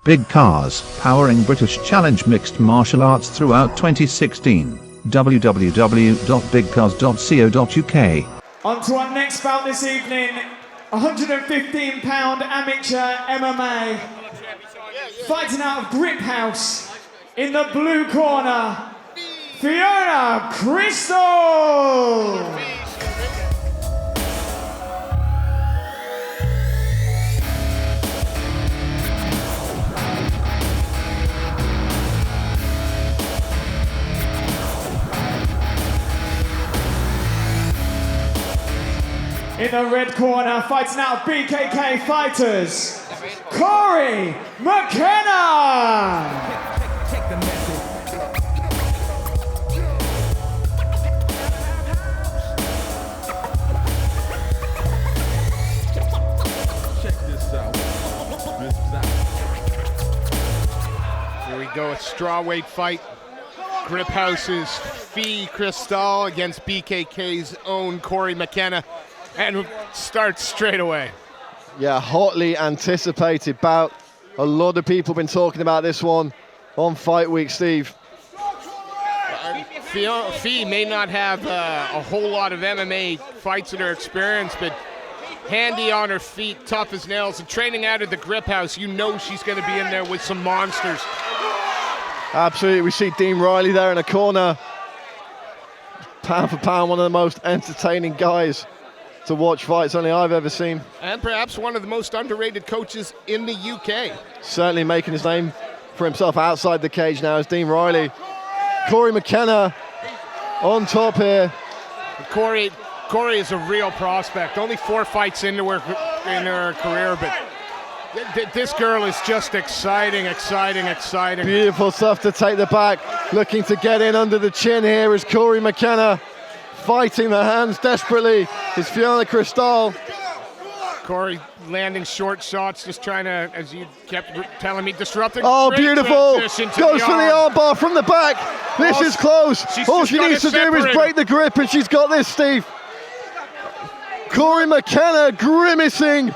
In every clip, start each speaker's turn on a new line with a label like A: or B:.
A: Big Cars, powering British Challenge mixed martial arts throughout 2016. www.bigcars.co.uk.
B: On to our next bout this evening, 115-pound amateur MMA. Fighting out of Grip House, in the blue corner, Fiona Chrystall. In the red corner, fighting out of BKK fighters, CORY Mckenna.
C: Here we go, a strawweight fight. Grip House's Fiona Chrystall against BKK's own CORY Mckenna. And starts straight away.
D: Yeah, hotly anticipated bout. A lot of people have been talking about this one on Fight Week, Steve.
C: Fee may not have a whole lot of MMA fights in her experience, but handy on her feet, tough as nails, and training out of the Grip House, you know she's going to be in there with some monsters.
D: Absolutely, we see Dean Riley there in the corner. Pound for pound, one of the most entertaining guys to watch fights only I've ever seen.
C: And perhaps one of the most underrated coaches in the UK.
D: Certainly making his name for himself outside the cage now is Dean Riley. CORY Mckenna on top here.
C: CORY is a real prospect. Only 4 fights into her career, but this girl is just exciting.
D: Beautiful stuff to take the back. Looking to get in under the chin here is CORY Mckenna. Fighting the hands desperately is Fiona Chrystall.
C: CORY landing short shots, just trying to, as you kept telling me, disrupting.
D: Oh, beautiful. Goes for the armbar from the back. This is close. All she needs to do is break the grip, and she's got this, Steve. CORY Mckenna grimacing,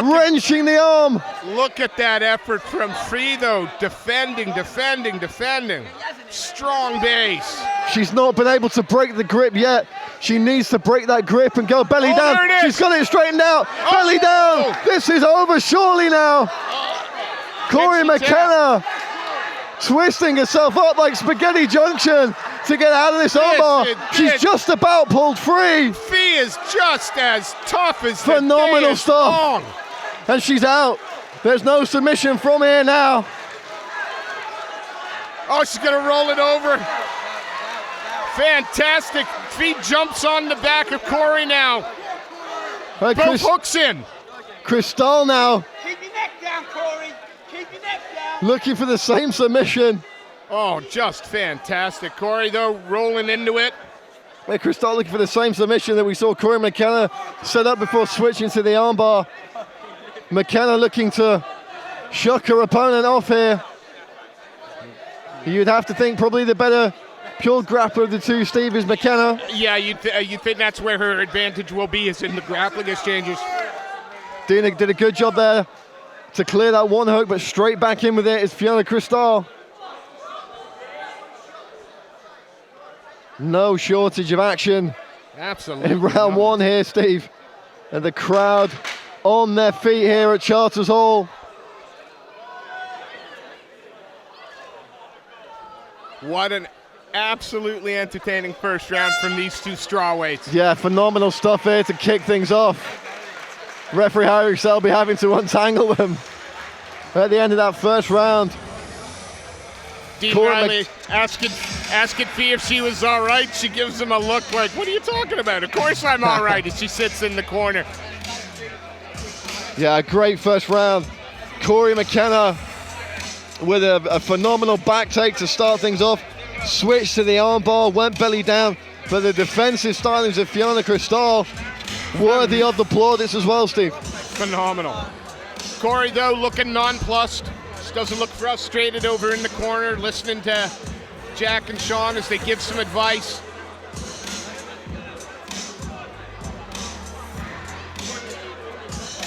D: wrenching the arm.
C: Look at that effort from Fee, though. Defending. Strong base.
D: She's not been able to break the grip yet. She needs to break that grip and go belly down. She's got it straightened out. Belly down. This is over surely now. CORY Mckenna twisting herself up like Spaghetti Junction to get out of this armbar. She's just about pulled free.
C: Fee is just as tough as
D: phenomenal stuff. And she's out. There's no submission from here now.
C: Oh, she's gonna roll it over. Fantastic. Fee jumps on the back of CORY now. Both hooks in.
D: Chrystall now.
E: Keep your neck down, CORY. Keep your neck down.
D: Looking for the same submission.
C: Oh, just fantastic. CORY, though, rolling into it.
D: Chrystall looking for the same submission that we saw CORY Mckenna set up before switching to the armbar. Mckenna looking to shock her opponent off here. You'd have to think probably the better pure grappler of the two, Steve, is Mckenna.
C: Yeah, you think that's where her advantage will be, is in the grappling exchanges.
D: Did a good job there to clear that one hook, but straight back in with it is Fiona Chrystall. No shortage of action.
C: Absolutely.
D: In round one here, Steve. And the crowd on their feet here at Charters Hall.
C: What an absolutely entertaining first round from these two strawweights.
D: Yeah, phenomenal stuff here to kick things off. Referee Harry Selby having to untangle them at the end of that first round.
C: Dean Riley asking Fee if she was all right. She gives him a look like, what are you talking about? Of course I'm all right, as she sits in the corner.
D: Yeah, great first round. CORY Mckenna with a phenomenal back take to start things off. Switched to the armbar, went belly down, but the defensive stylings of Fiona Chrystall worthy of the plaudits as well, Steve.
C: Phenomenal. CORY, though, looking nonplussed. Just doesn't look frustrated over in the corner, listening to Jack and Sean as they give some advice.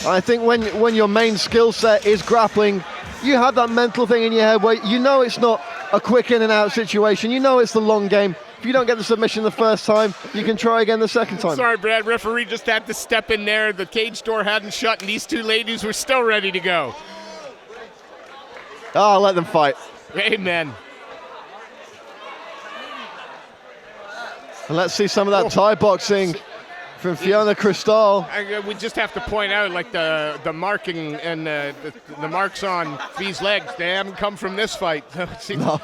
D: I think when your main skill set is grappling, you have that mental thing in your head where you know it's not a quick in and out situation. You know it's the long game. If you don't get the submission the first time, you can try again the second time.
C: Sorry, Brad. Referee just had to step in there. The cage door hadn't shut, and these two ladies were still ready to go.
D: Oh, let them fight.
C: Amen.
D: And let's see some of that Thai boxing from Fiona Chrystall.
C: We just have to point out, like, the marking and the marks on Fi's legs, they haven't come from this fight.
D: No.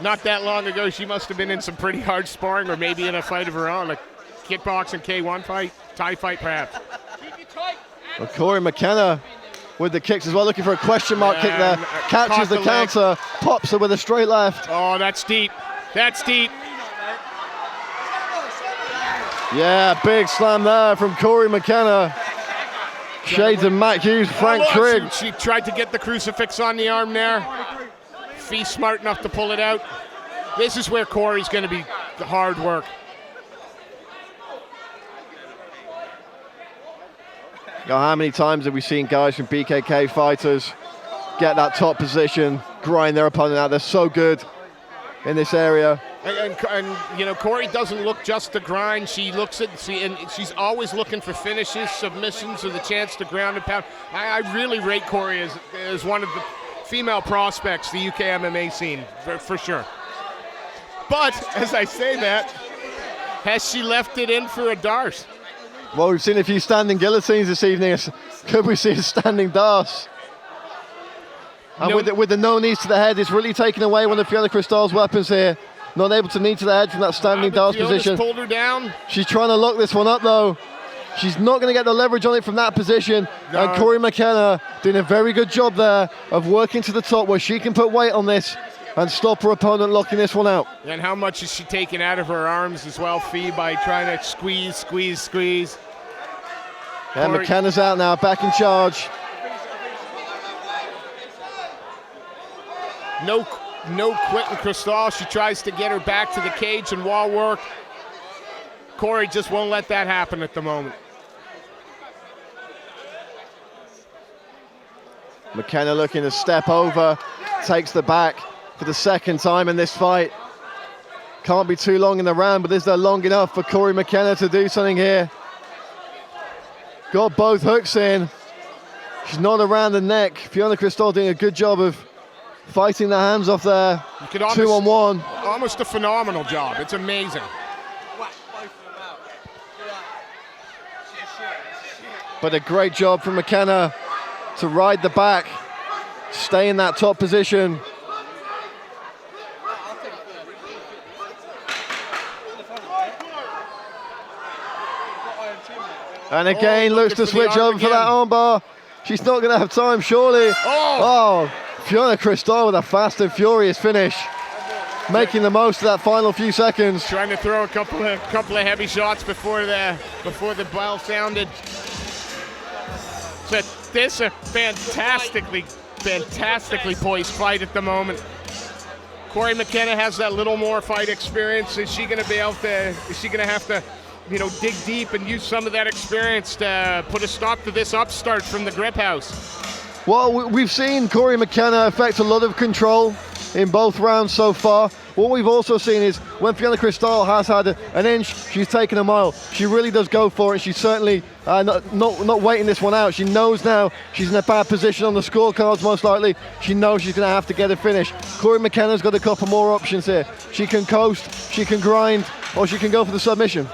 C: Not that long ago, she must have been in some pretty hard sparring, or maybe in a fight of her own, like kickboxing, K1 fight, Thai fight perhaps.
D: Well, CORY Mckenna with the kicks as well, looking for a question mark kick there. Catches the counter, pops her with a straight left.
C: Oh, that's deep. That's deep.
D: Yeah, big slam there from CORY Mckenna. Shades of Matt Hughes, Frank Trigg.
C: She tried to get the crucifix on the arm there. Fee smart enough to pull it out. This is where Corey's going to be hard work.
D: Now, how many times have we seen guys from BKK fighters get that top position, grind their opponent out? They're so good in this area.
C: And you know, Corey doesn't look just to grind. She looks at, and she's always looking for finishes, submissions, or the chance to ground and pound. I really rate Corey as one of the female prospects, the UK MMA scene, for sure. But as I say that, has she left it in for a dart?
D: Well, we've seen a few standing guillotines this evening. Could we see a standing dart? And with the no knees to the head, it's really taken away one of Fiona Chrystall's weapons here. Not able to knee to the head from that standing dart position.
C: Pulled her down.
D: She's trying to lock this one up though. She's not going to get the leverage on it from that position. No. And CORY Mckenna doing a very good job there of working to the top where she can put weight on this and stop her opponent locking this one out.
C: And how much is she taking out of her arms as well, Fee, by trying to squeeze, squeeze, squeeze.
D: And McKenna's out now, back in charge.
C: No quitting Chrystall. She tries to get her back to the cage and wall work. Corey just won't let that happen at the moment.
D: McKenna looking to step over, takes the back for the second time in this fight. Can't be too long in the round, but is there long enough for CORY Mckenna to do something here? Got both hooks in. She's not around the neck. Fiona Chrystall doing a good job of fighting the hands off there. 2-on-1.
C: Almost a phenomenal job. It's amazing.
D: But a great job from McKenna to ride the back, stay in that top position. And again, looks to switch over for that armbar. She's not going to have time, surely. Oh, Fiona Chrystall with a fast and furious finish, making the most of that final few seconds.
C: Trying to throw a couple of heavy shots before the bell sounded. So this is a fantastically poised fight at the moment. CORY Mckenna has that little more fight experience. Is she going to be able to? Is she going to have to, you know, dig deep and use some of that experience to put a stop to this upstart from the grip house?
D: Well, we've seen CORY Mckenna affect a lot of control in both rounds so far. What we've also seen is when Fiona Chrystall has had an inch, she's taken a mile. She really does go for it. She's certainly not waiting this one out. She knows now she's in a bad position on the scorecards most likely. She knows she's going to have to get a finish. CORY Mckenna's got a couple more options here. She can coast, she can grind, or she can go for the submission.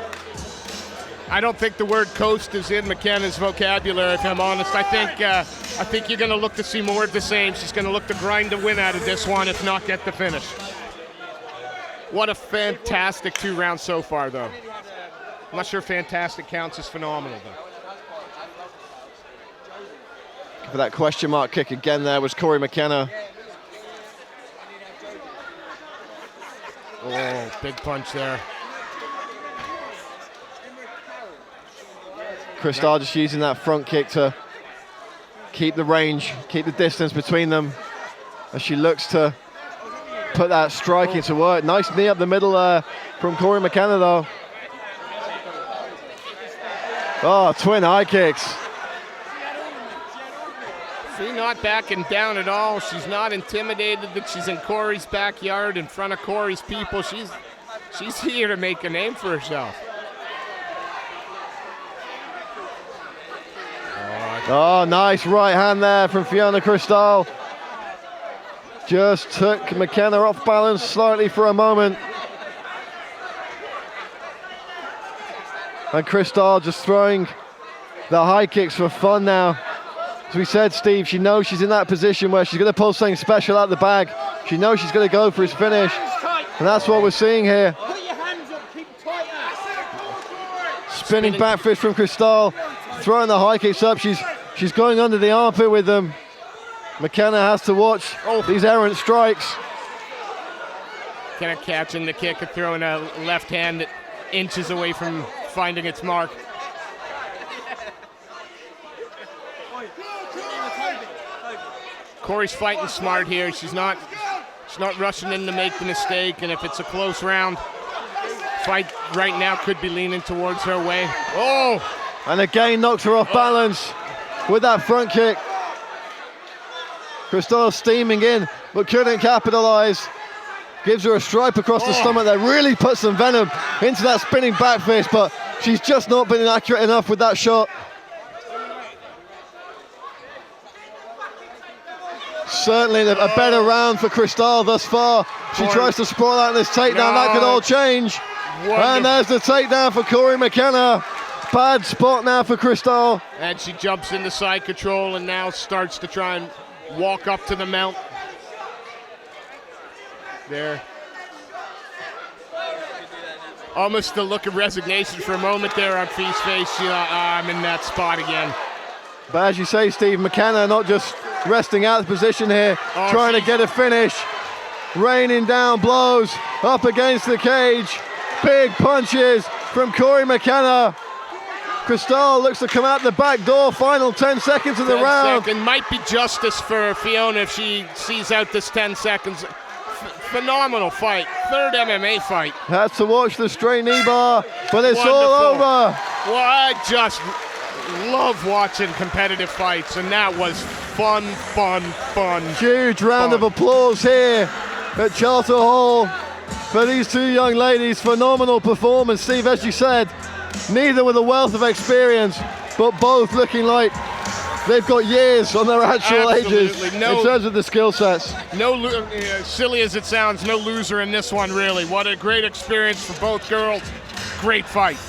C: I don't think the word coast is in McKenna's vocabulary, if I'm honest. I think you're going to look to see more of the same. She's going to look to grind to win out of this one, if not get the finish. What a fantastic 2 rounds so far, though. I'm not sure fantastic counts as phenomenal, though.
D: For that question mark kick again there was CORY Mckenna.
C: Oh, big punch there.
D: Chrystall just using that front kick to keep the range, keep the distance between them as she looks to put that strike into work. Nice knee up the middle there from CORY Mckenna though. Oh, twin high kicks.
C: See, not backing down at all. She's not intimidated that she's in Corey's backyard in front of Corey's people. She's here to make a name for herself.
D: Oh, nice right hand there from Fiona Chrystall. Just took McKenna off balance slightly for a moment. And Chrystall just throwing the high kicks for fun now. As we said, Steve, she knows she's in that position where she's going to pull something special out the bag. She knows she's going to go for his finish. And that's what we're seeing here.
E: Put your hands up, keep tight.
D: Spinning back fist from Chrystall, throwing the high kicks up. She's going under the armpit with them. McKenna has to watch these errant strikes.
C: Kind of catching the kick and throwing a left hand that inches away from finding its mark. Corey's fighting smart here. She's not rushing in to make the mistake, and if it's a close round, fight right now could be leaning towards her way. Oh!
D: And again knocks her off balance with that front kick. Chrystall steaming in, but couldn't capitalize. Gives her a stripe across the stomach that really puts some venom into that spinning back fist, but she's just not been accurate enough with that shot. Certainly a better round for Chrystall thus far. She tries to sprawl out this takedown. That could all change.
C: Wonderful.
D: And there's the takedown for CORY Mckenna. Bad spot now for Chrystall.
C: And she jumps into side control and now starts to try and walk up to the mount. There. Almost the look of resignation for a moment there on Fee's face. I'm in that spot again.
D: But as you say, Steve, McKenna not just resting out the position here, trying to get a finish. Raining down blows up against the cage. Big punches from CORY Mckenna. Chrystall looks to come out the back door. Final 10 seconds of the round.
C: Might be justice for Fiona if she sees out this 10 seconds. Phenomenal fight. Third MMA fight.
D: Has to watch the straight knee bar, but it's
C: Wonderful.
D: all over.
C: Well, I just love watching competitive fights, and that was fun.
D: Huge round of applause here at Charter Hall for these two young ladies. Phenomenal performance, Steve, as you said. Neither with a wealth of experience, but both looking like they've got years on their actual ages in terms of the skill sets.
C: Silly as it sounds, no loser in this one, really. What a great experience for both girls. Great fight.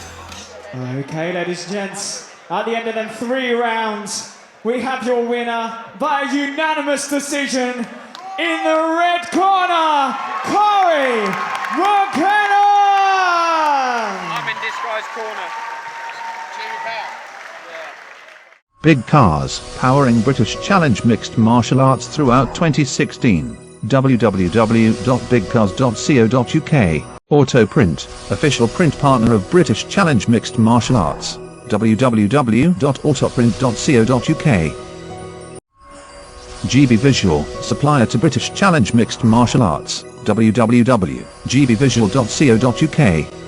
B: Okay, ladies and gents, at the end of them 3 rounds, we have your winner by unanimous decision in the red corner, CORY Mckenna!
E: I'm in this guy's corner.
A: Big Cars, powering British Challenge Mixed Martial Arts throughout 2016. www.bigcars.co.uk. Autoprint, official print partner of British Challenge Mixed Martial Arts. www.autoprint.co.uk. GB Visual, supplier to British Challenge Mixed Martial Arts. www.gbvisual.co.uk.